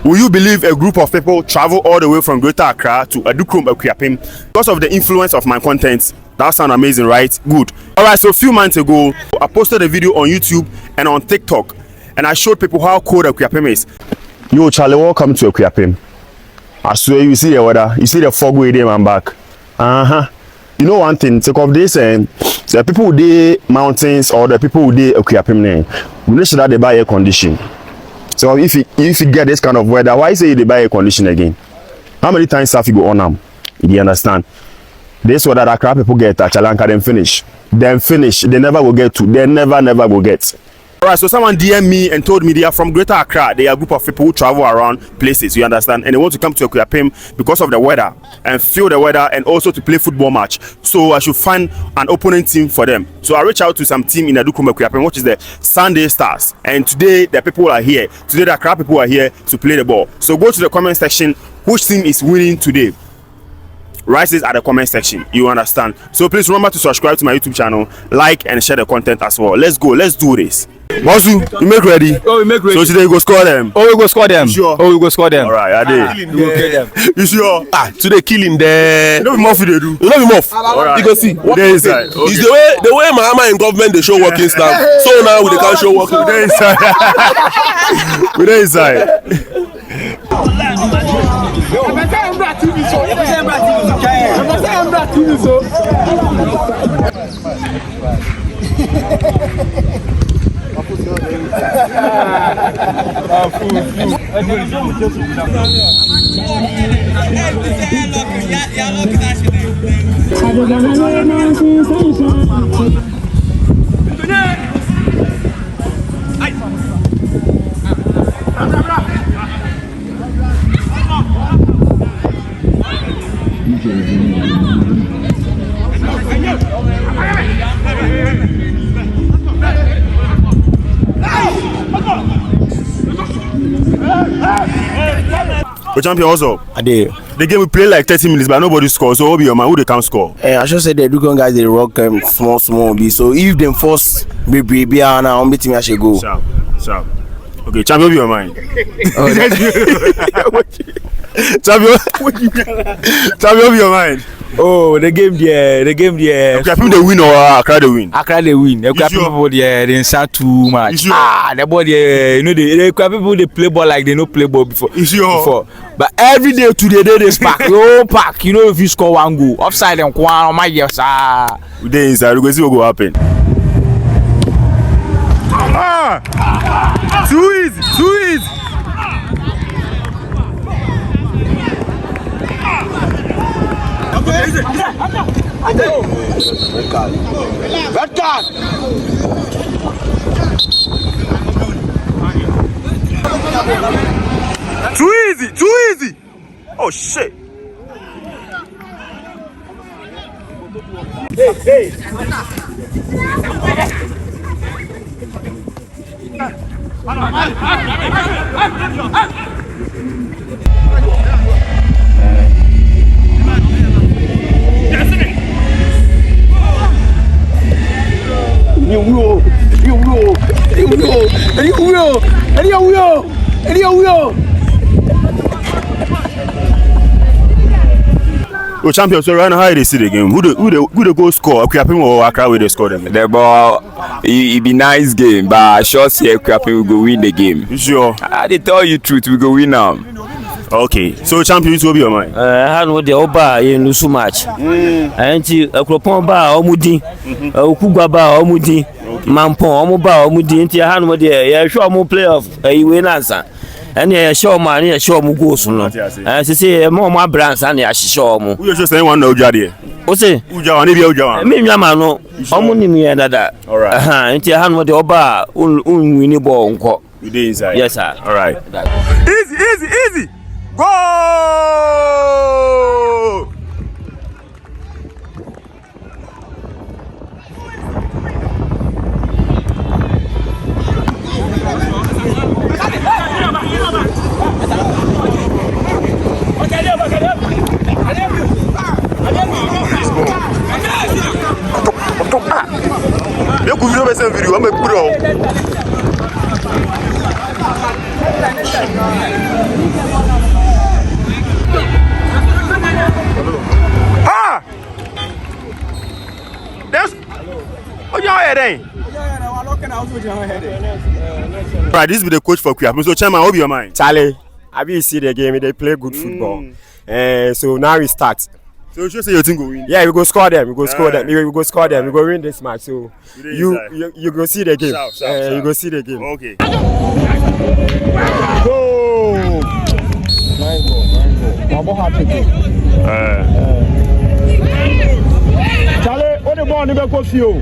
Will you believe a group of people travel all the way from Greater Accra to Akuapem because of the influence of my content? That sounds amazing, right? Good. Alright, so a few months ago, I posted a video on YouTube and on TikTok, and I showed people how cold Akuapem is. Yo, Charlie, welcome to Akuapem. I swear you see the weather, you see the fog way there, man, back. You know one thing, take off this, the people who dey mountains or the people who dey Akuapem, we make sure that they buy air condition. So if you get this kind of weather, why say they buy air condition again? How many times have you go on them? You understand? This weather that crap people get at Chalanka, them finish. They never will get to. They never will get. Alright, so someone DM me and told me they are from Greater Accra. They are a group of people who travel around places, you understand? And they want to come to Akuapem because of the weather and feel the weather and also to play football match. So I should find an opponent team for them. So I reached out to some team in Akuapem, which is the Sunday Stars. And today the people are here. Today the Accra people are here to play the ball. So go to the comment section. Which team is winning today? Write it at the comment section, you understand? So please remember to subscribe to my YouTube channel, like and share the content as well. Let's go, let's do this. Bosu, you make ready? Oh, we make ready. So today you go score them? Oh, we go score them. You sure? Oh, we go score them. Alright, I did. You sure? Today killing there. You know muff they do? You know be muff. Alright. You go see. There inside. Okay. It's the way Mahama in government they show working staff. So now we can't show working. There inside. We there inside. But champion also, the game we play like 30 minutes, but nobody scores. So, be your man, who they can't score? I should say the Dukan guys they rock small be. So if them force baby now, I'm betting I should go. Sharp. Okay, champion, be your mind. Champion, be your mind. Oh, the game there. Akuapem they win or Accra they win? Accra they win. Akuapem people there, they inside too much. Sure? The boy there, you know, the Akuapem people they play ball like they no play ball before. Sure? But every day today they pack. Yo, pack. You know if you score one goal, offside and one, my yes, We dey inside. We go see what go happen. Too easy. Red card. Too easy. Oh shit. Hey. Oh, champion, so right now how they see the game? Who the goal score? Akuapem or Accra where they score them? The ball, it be nice game, but I sure see Akuapem will go win the game. You sure? I dey tell you truth, we go win now. Okay, so champion, it will be your mind. I had what the Oba in so much. And Akuapem ba omudi, Okugwa ba omudi, Mampon omuba omudi. Inti I had what the sure mo playoff. You win answer. And yeah, show man, yeah, show mu go so no. And say more brands and yeah, show mu. Who just say one no jade? O say Uja one, be Uja. Me nyama no. Omu ni me dada. Alright. Inti I had what the Oba win ball nko. You dey inside. Yes sir. Alright. Easy. Go! Eu com vídeo, I'm a pro. Ah! That's what you head then? Right, this be the coach for Akuapem. So chairman, what be your mind? Charlie, have you see the game? They play good football. So now we start. So you should say your team go win. Yeah, we go score them. We go score them. We go score them. We go win this match. So you go see the game. Sharp. You go see the game. Okay. Oh! Charlie, what the ball never go for you?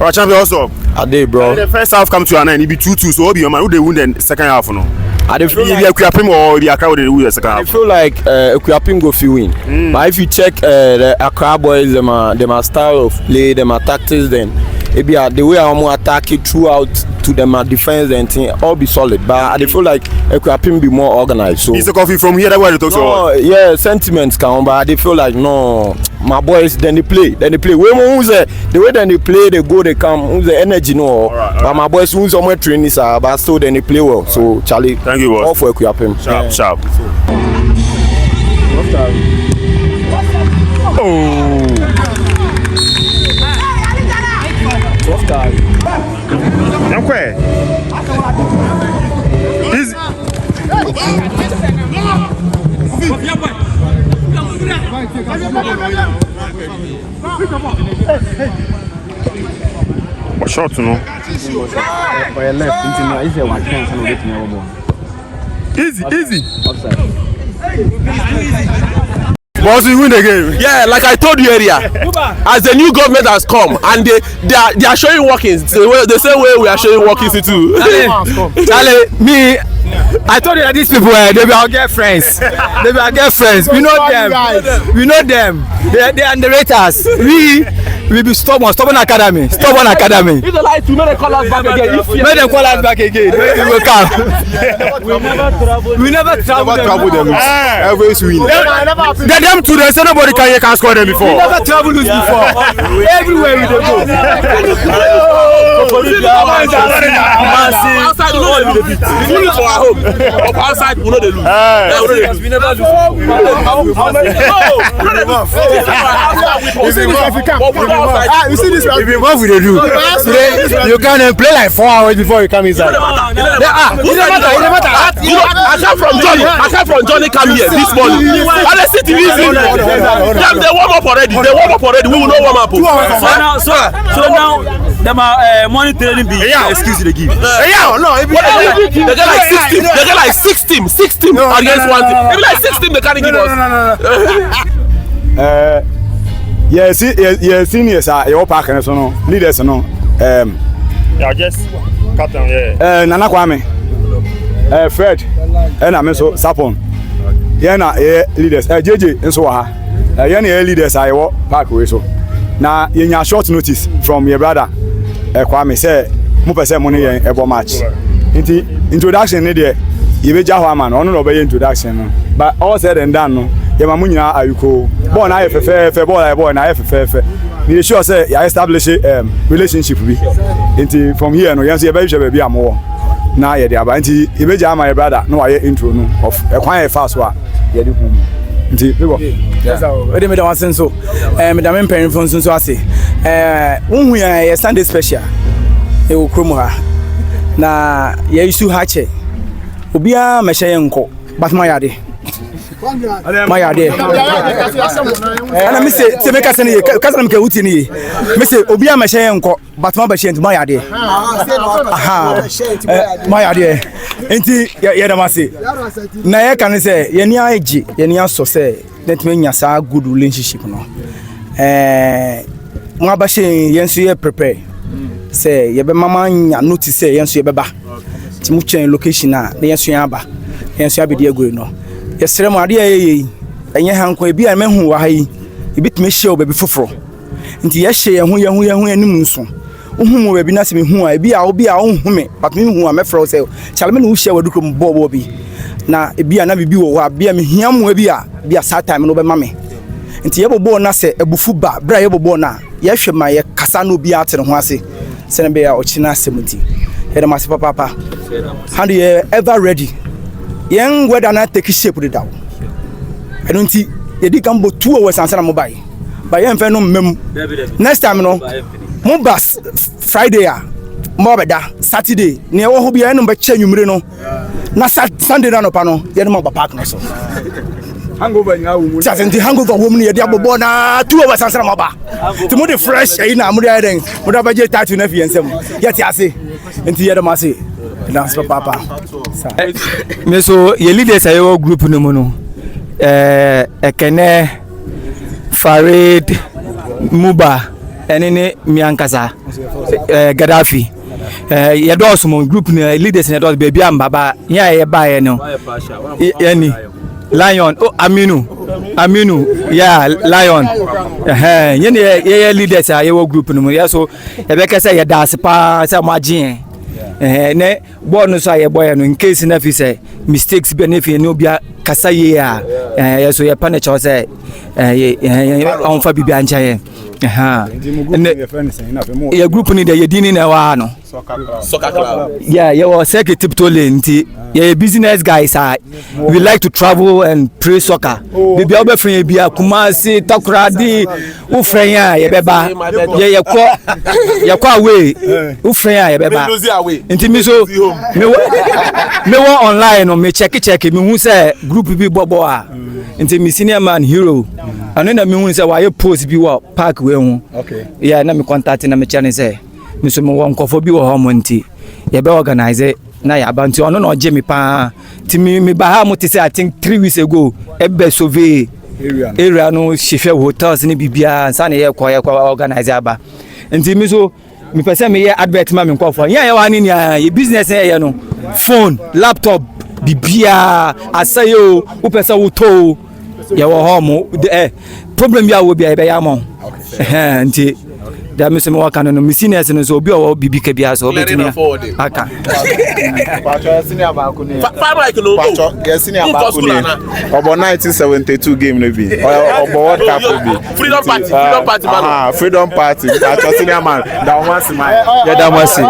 Our champion also. I did, bro. The first half come to an end. It be 2-2. So what be your man? Who they win the second half no? I dey feel If like you Akuapem or if you Accra, they win the second I half. feel like Akuapem go fit win. But if you check the Accra boys, them a style of play, them a tactics, then it be the way I'm attack it throughout to them defense and thing all be solid. But I dey feel like Akuapem be more organized. So It's a coffee from here. That's why they talk no, so. yeah, sentiments count, but I dey feel like no, my boys then they play. The way then they play, they go, they come. Who's the energy no? All right. But my boys who's on my training, sir, but still then they play well. So Charlie, Thank you, boss. all for Akuapem. Sharp. What shot no? Easy. Boss, we win the game. Yeah, like I told you earlier, as the new government has come and they are showing workings the same way we are showing workings too. Charlie, me, I told you that these people, they be our girlfriends. They be our girlfriends. We know them. We know them. They are underrators. We be stubborn academy. If they like to make them call us back again, Make them call us back again. We will come. We never travel them. Always win. Get them to the so nobody can score them before. We never travel lose before. Everywhere we go. outside we know they lose. We lose for our home. But outside we know they lose. We never lose. You see this? If you move with the do, you can play like 4 hours before you come inside. Aside from Johnny come here this morning. And they sit easy. They warm up already. We will not warm up. So now them money training be excuse they give. They get like 6 teams. They get like 6 teams. 6 teams against 1 team. They be like 6 teams they can't give us. Yeah, seniors are your partner, so no leaders, no. Yeah, just cut down. Yeah. Nana Kwame, Fred, and I'm so Sapon. Yeah, na leaders. JJ, and so leaders are your parkway. So now in short notice from your brother, Kwame say, Mupese money a match. Introduction, you be Jahaman, no introduction. But all said and done, no. Yamamunya ayuko born na FFF boy na FFF we sure say I establish relationship bi nti from here no yanso ye be hwe ba amwo na ye de aba nti e be jama my brother no waye intro no of ekwan e fast wa ye de hu nti bebo yes we dey me da wansen so me da me pen fon so ase unhu ya Sunday special e wo krom ha na ye isu ha che obia me hye nko batma yade my idea. And I say, to make us any custom Kautini. Mr. Obia Machan, but my machine to my idea. My idea. Ain't Yadamasi. Naya can say, Yenia Ig, Yenia so say, that means a good relationship. No. Mabashin, Yensu prepare. Say, Yabba Mamma, notice say, Yensu Baba. Timucha location, the Yensu Yaba. Yensu Abidia Guino. Yesrem ade aye enye hanko e bia mehu wa hayi ebitime hye baby foforo nti ye hye ye ho anim nso uhu baby na se me hu a ebi a obi a unhu me but me hu a me fro say chale me no hye wadukrom bobo bi na ebi a na bibi wo ha bia me hiam ebi a bia saa time no be ma me nti ye bobo na se ebufu ba bra ye bobo na ye hwe ma ye kasa no bi ate ne ho ase se ne be a ochina asemuti ye na mase papa how do you ever ready yen whether na take shape the daw I don't see ye di kan bo 2 hours answer na mobile but yen fe no mem next time no mo bus Friday a mo beda Saturday ne wo ho bia no be che nwumire no na Sunday na no pa no ye no mo ba park no so hangover nya wo mu ti hangover wo mu ne ye dia bobo na 2 hours answer mo ba ti mo de fresh e na mo de den mo da ba je tattoo na fi ensem ye ti ase enti ye da ma se na papa me so ye leaders ayo group no mu no ekene Farid Muba enene miankasa Gaddafi ye do so mo group no leaders ne do baby am baba ya ye ba ye no yani Lion oh Aminu yeah Lion yene ye leaders ayo group no mu ya so e be kese ye dance pa se mo agin ne born so ye boy no in case na fi say mistakes be na fi no bia kasa ye a so ye pane cho say on fa bibia ancha ye ye group ni de ye dini na wa no Soccer club. Yeah, you were secretary to lenti. Yeah, business guys we like to travel and play soccer. Bibi obe friend bia Kumasi Takoradi u friend ya ye beba. Ye kwa away. U friend ya ye beba. Nti mi so me wo online no me check me hu say group bi bobo a. Nti mi senior man hero. Anu na me hu say why post bi wo park we hu. Okay. Yeah, na me contact na me channel say miso mo won kofo bi wo ho monti ye be organize na ya bantu ono no je mi pa ti mi ba ha mo ti say I think 3 weeks ago e be survey area no shefe hotels ni bibia sa na ye kwa organize aba nti miso mi pese me ye advert ma mi kofo ya ye wa ni ye business ye no phone laptop bibia asayo wo pese wo to ye wo ho mo problem ya wo bia ye be ya mo nti da me some work no seniors no so obi o bibi ka bia so obetimi aka pacho senior ba ko ni pacho senior ba ko ni obo 1972 game no bi obo world cup bi freedom party man freedom party pacho senior man da one man ya da mwasi